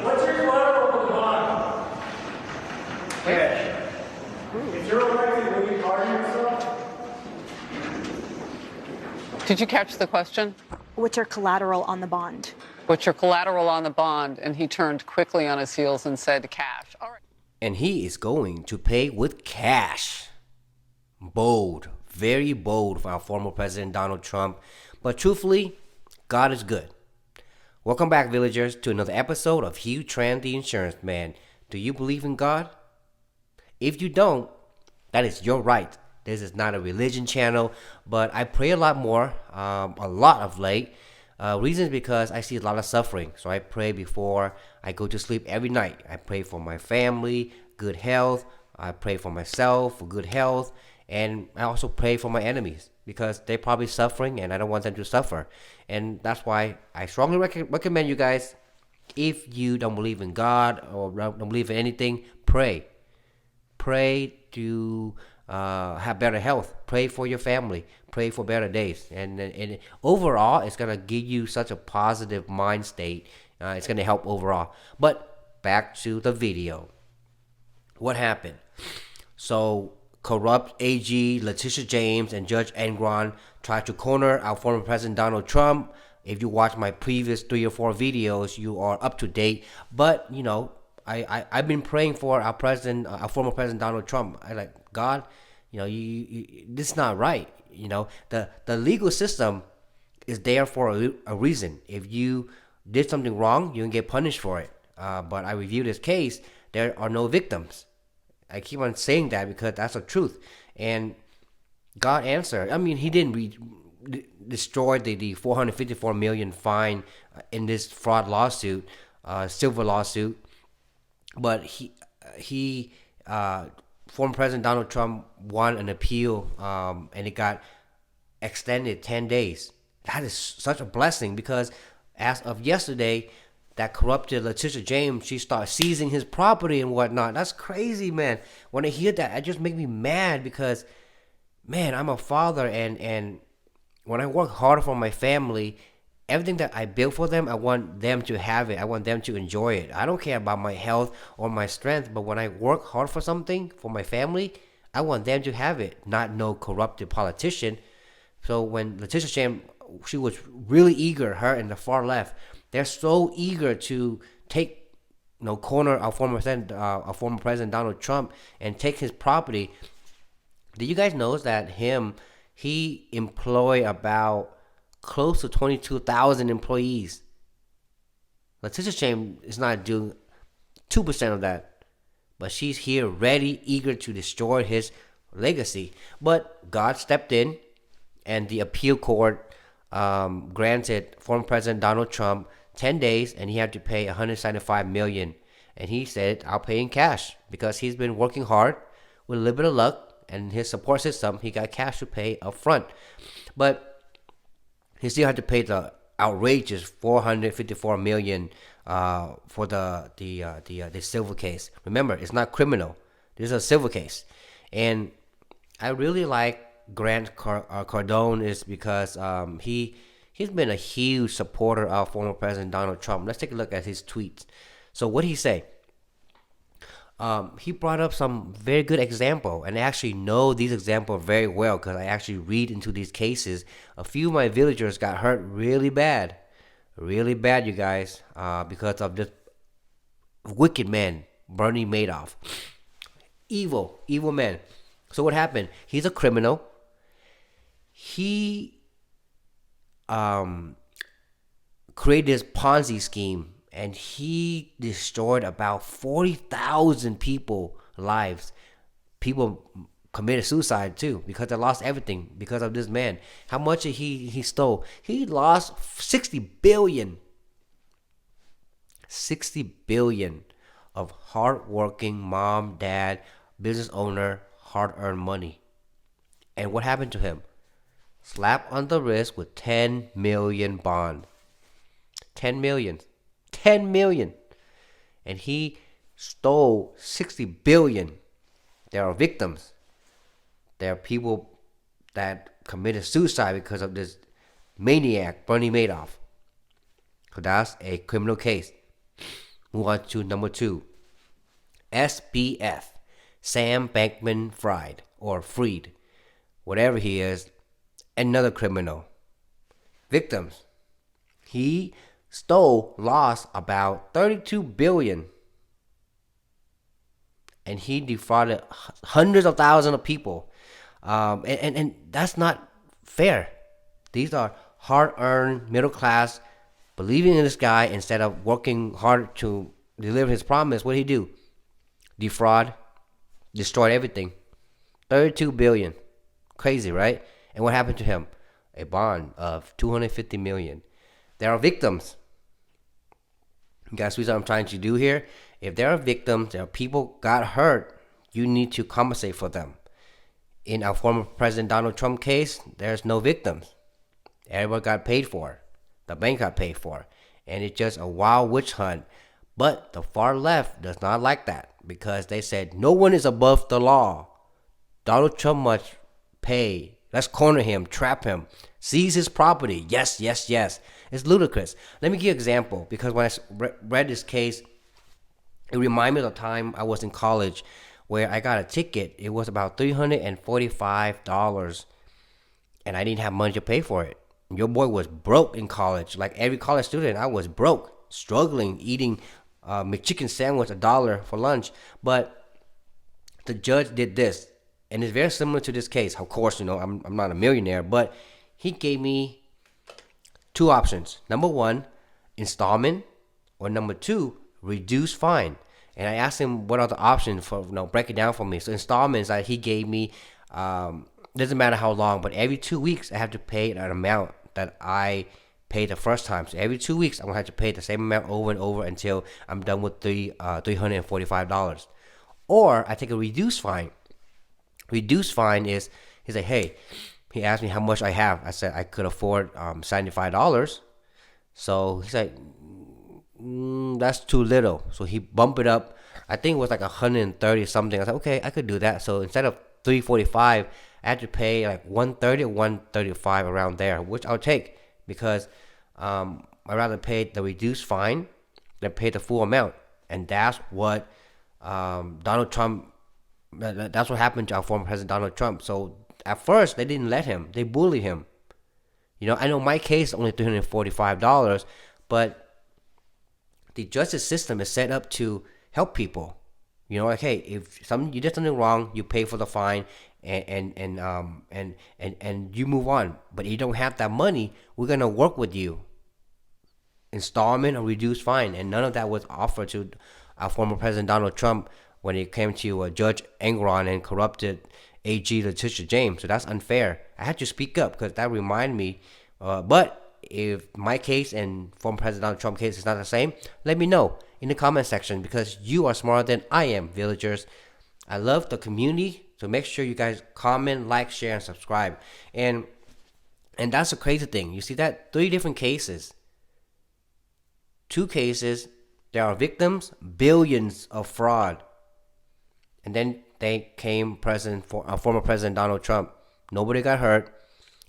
What's your collateral for the bond? Cash. Is there a right to really pardon yourself? Did you catch the question? What's your collateral on the bond? What's your collateral on the bond? And he turned quickly on his heels and said, cash. All right. And he is going to pay with cash. Bold, very bold for our former President Donald Trump. But truthfully, God is good. Welcome back, villagers, to another episode of Hugh Tran, the Insurance Man. Do you believe in God? If you don't, that is your right. This is not a religion channel, but I pray a lot more, a lot of late. Reasons because I see a lot of suffering. So I pray before I go to sleep every night. I pray for my family, good health. I pray for myself for good health. And I also pray for my enemies because they're probably suffering and I don't want them to suffer. And that's why I strongly recommend you guys, if you don't believe in God or don't believe in anything, pray. Pray to have better health. Pray for your family. Pray for better days. And overall, it's going to give you such a positive mind state. It's going to help overall. But back to the video. What happened? So, corrupt AG Letitia James and Judge Engron tried to corner our former President Donald Trump. If you watch my previous 3 or 4 videos, you are up to date. But, you know, I've been praying for our president, our former President Donald Trump. I like, God, you know, you this is not right. You know, the legal system is there for a reason. If you did something wrong, you can get punished for it. But I reviewed this case. There are no victims. I keep on saying that because that's the truth. And God answered. I mean, he didn't destroy the $454 million fine in this fraud lawsuit, silver lawsuit. But former President Donald Trump won an appeal, and it got extended 10 days. That is such a blessing because as of yesterday, that corrupted Letitia James, she started seizing his property and whatnot. That's crazy, man. When I hear that, it just makes me mad because, man, I'm a father, and when I work hard for my family, everything that I built for them, I want them to have it. I want them to enjoy it. I don't care about my health or my strength, but when I work hard for something, for my family, I want them to have it, not no corrupted politician. So when Letitia James, she was really eager, her and the far left, they're so eager to take, corner our former President Donald Trump and take his property. Did you guys know that he employ about close to 22,000 employees? Letitia James is not doing 2% of that, but she's here ready, eager to destroy his legacy. But God stepped in, and the appeal court granted former President Donald Trump 10 days, and he had to pay $175 million. And he said, I'll pay in cash because he's been working hard with a little bit of luck and his support system. He got cash to pay up front. But he still had to pay the outrageous $454 million for the civil case. Remember, it's not criminal. This is a civil case. And I really like Grant Cardone is because he's been a huge supporter of former President Donald Trump. Let's take a look at his tweets. So what did he say? He brought up some very good example, and I actually know these examples very well because I actually read into these cases. A few of my villagers got hurt really bad, you guys, because of this wicked man, Bernie Madoff. Evil man. So what happened? He's a criminal. He created this Ponzi scheme, and he destroyed about 40,000 people lives. People committed suicide too because they lost everything because of this man. How much did he stole? He lost 60 billion of hardworking mom, dad, business owner, hard-earned money. And what happened to him? Slap on the wrist with 10 million bond. 10 million. And he stole 60 billion. There are victims. There are people that committed suicide because of this maniac, Bernie Madoff. So that's a criminal case. Move on to number 2. SBF, Sam Bankman-Fried, or Freed, whatever he is, another criminal. Victims. He lost about $32 billion. And he defrauded hundreds of thousands of people. And that's not fair. These are hard-earned, middle-class, believing in this guy instead of working hard to deliver his promise. What did he do? Defraud, destroyed everything. $32 billion. Crazy, right? And what happened to him? A bond of $250 million. There are victims. You guys see what I'm trying to do here? If there are victims, there are people got hurt, you need to compensate for them. In our former President Donald Trump case, there's no victims. Everyone got paid for. The bank got paid for. And it's just a wild witch hunt. But the far left does not like that because they said no one is above the law. Donald Trump must pay. Let's corner him, trap him, seize his property. Yes, yes, yes. It's ludicrous. Let me give you an example because when I read this case, it reminded me of the time I was in college where I got a ticket. It was about $345 and I didn't have money to pay for it. Your boy was broke in college. Like every college student, I was broke, struggling, eating McChicken sandwich $1 for lunch. But the judge did this, and it's very similar to this case. Of course, I'm not a millionaire, but he gave me 2 options. Number 1, installment, or number 2, reduced fine. And I asked him what are the options for, break it down for me. So installments that he gave me, doesn't matter how long, but every 2 weeks I have to pay an amount that I paid the first time. So every 2 weeks I'm gonna have to pay the same amount over and over until I'm done with the $345. Or I take a reduced fine. Reduced fine is he's like, hey, he asked me how much I have. I said I could afford $75. So he's like, that's too little. So he bumped it up. I think it was like 130 something. I said, okay, I could do that. So instead of $345, I had to pay like 130 or 135 around there, which I'll take because I'd rather pay the reduced fine than pay the full amount. And that's what Donald Trump, that's what happened to our former president Donald Trump. So at first they didn't let him. They bullied him. I know my case is only $345, but the justice system is set up to help people. Like, hey, if you did something wrong, you pay for the fine and you move on. But if you don't have that money, we're gonna work with you. Installment or reduced fine, and none of that was offered to our former president Donald Trump when it came to Judge Engoron and corrupted AG Letitia James. So that's unfair. I had to speak up because that reminded me. But if my case and former president Donald Trump case is not the same, let me know in the comment section because you are smarter than I am, villagers. I love the community, so make sure you guys comment, like, share, and subscribe. And that's the crazy thing. You see that 3 different cases. 2 cases, there are victims, billions of fraud. And then they came former President Donald Trump. Nobody got hurt,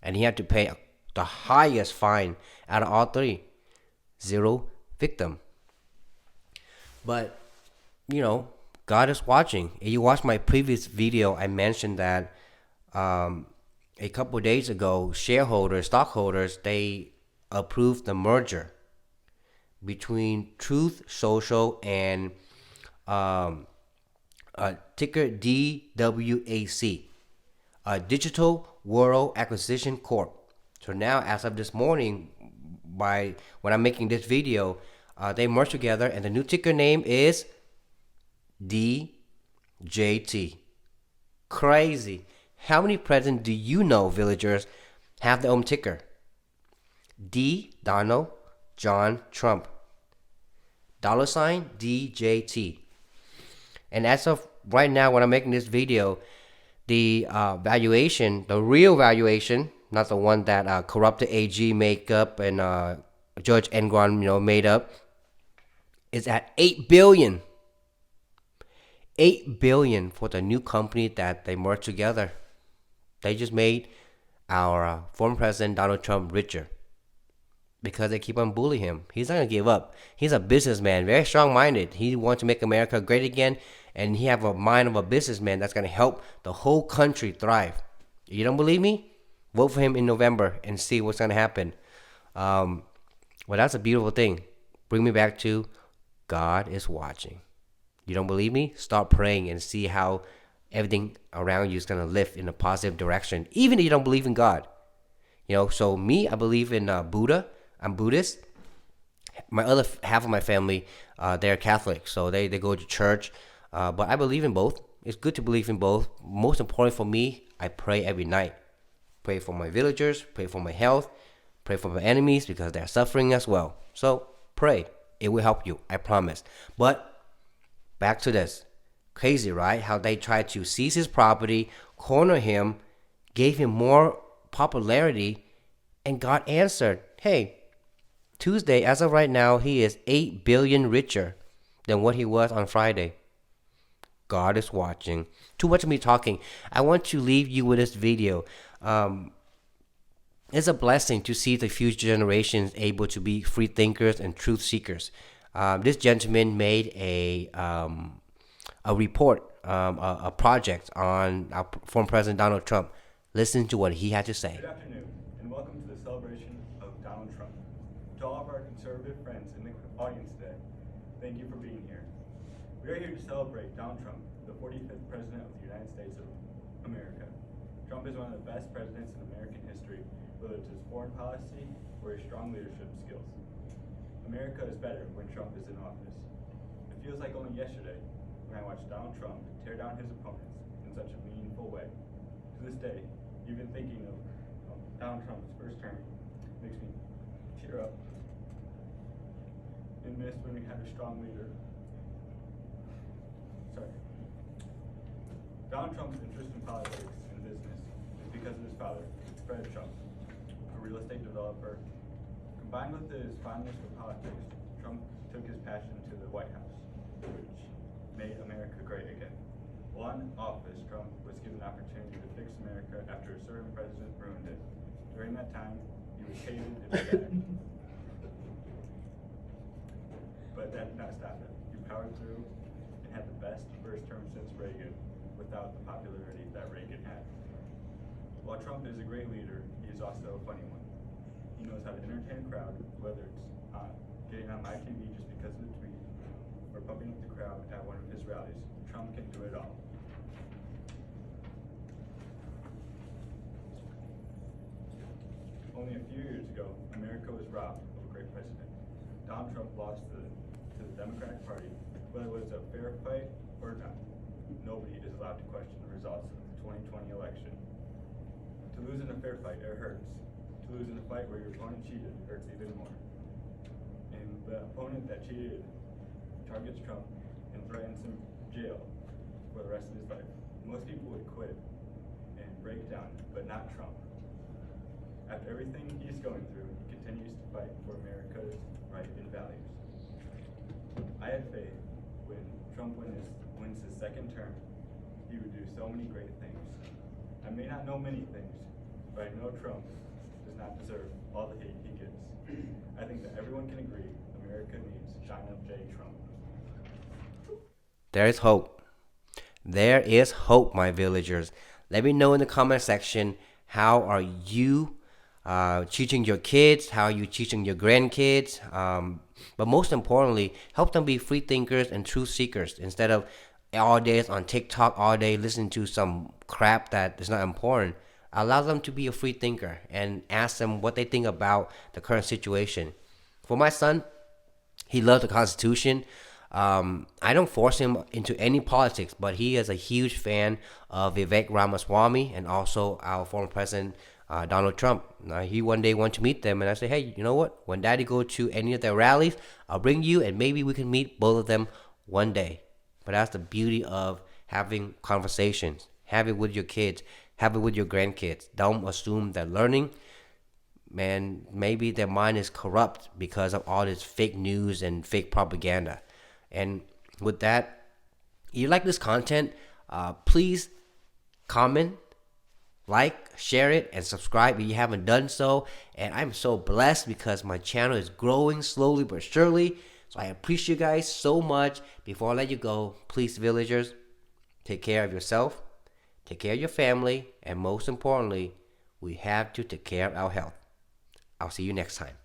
and he had to pay the highest fine out of all 3. 0 victim. But, God is watching. If you watched my previous video, I mentioned that a couple of days ago, stockholders, they approved the merger between Truth Social and ticker DWAC, Digital World Acquisition Corp. So now, as of this morning, when I'm making this video, they merged together, and the new ticker name is DJT. Crazy. How many presidents do you know, villagers, have their own ticker? D, Donald John Trump. $ DJT. And as of right now, when I'm making this video, the valuation, the real valuation, not the one that corrupted AG make up and Judge Engoron, made up, is at $8 billion. $8 billion for the new company that they merged together. They just made our former president Donald Trump richer. because they keep on bullying him. He's not gonna give up. He's a businessman, very strong-minded. He wants to make America great again, and he have a mind of a businessman that's gonna help the whole country thrive. You don't believe me? Vote for him in November and see what's gonna happen. Well, that's a beautiful thing. Bring me back to God is watching. You don't believe me? Start praying and see how everything around you is gonna lift in a positive direction, even if you don't believe in God. So me, I believe in Buddha. I'm Buddhist. My other half of my family, they're Catholic, so they go to church. But I believe in both. It's good to believe in both. Most important for me, I pray every night. Pray for my villagers, pray for my health, pray for my enemies because they're suffering as well. So pray. It will help you, I promise. But back to this. Crazy, right? How they tried to seize his property, corner him, gave him more popularity, and God answered. Hey, Tuesday, as of right now, he is 8 billion richer than what he was on Friday. God is watching. Too much of me talking. I want to leave you with this video. It's a blessing to see the future generations able to be free thinkers and truth seekers. This gentleman made a report, a project on our former President Donald Trump. Listen to what he had to say. Good afternoon, and welcome to the celebration of Donald Trump. To all of our conservative friends in the audience today, thank you for being here. We are here to celebrate Donald Trump, the 45th President of the United States of America. Trump is one of the best presidents in American history, whether it's his foreign policy or his strong leadership skills. America is better when Trump is in office. It feels like only yesterday when I watched Donald Trump tear down his opponents in such a meaningful way. To this day, even thinking of Donald Trump's first term makes me tear up and miss when we had a strong leader. Donald Trump's interest in politics and business is because of his father, Fred Trump, a real estate developer. Combined with his fondness for politics, Trump took his passion to the White House, which made America great again. While in office, Trump was given an opportunity to fix America after a certain president ruined it. During that time, he was hated and banned. But that did not stop him. He powered through and had the best first term since Reagan, without the popularity that Reagan had. While Trump is a great leader, he is also a funny one. He knows how to entertain a crowd, whether it's getting on my TV just because of the tweet, or pumping up the crowd at one of his rallies. Trump can do it all. Only a few years ago, America was robbed of a great president. Donald Trump lost to the Democratic Party, whether it was a fair fight or not. Nobody is allowed to question the results of the 2020 election. To lose in a fair fight, it hurts. To lose in a fight where your opponent cheated hurts even more. And the opponent that cheated targets Trump and threatens him jail for the rest of his life. Most people would quit and break down, but not Trump. After everything he's going through, he continues to fight for America's right and values. I have faith when Trump wins his second term, he would do so many great things. I may not know many things, but I know Trump does not deserve all the hate he gets. I think that everyone can agree America needs Donald J. Trump. There is hope. There is hope, my villagers. Let me know in the comment section, how are you teaching your kids? How are you teaching your grandkids? But most importantly, help them be free thinkers and truth seekers instead of all days on TikTok, all day listening to some crap that is not important. Allow them to be a free thinker and ask them what they think about the current situation. For my son, he loves the Constitution. I don't force him into any politics, but he is a huge fan of Vivek Ramaswamy and also our former president, Donald Trump. He one day wanted to meet them, and I said, hey, you know what? When Daddy go to any of their rallies, I'll bring you, and maybe we can meet both of them one day. But that's the beauty of having conversations. Have it with your kids. Have it with your grandkids. Don't assume they're learning. Man, maybe their mind is corrupt because of all this fake news and fake propaganda. And with that, if you like this content, please comment, like, share it, and subscribe if you haven't done so. And I'm so blessed because my channel is growing slowly but surely. So I appreciate you guys so much. Before I let you go, please, villagers, take care of yourself, take care of your family, and most importantly, we have to take care of our health. I'll see you next time.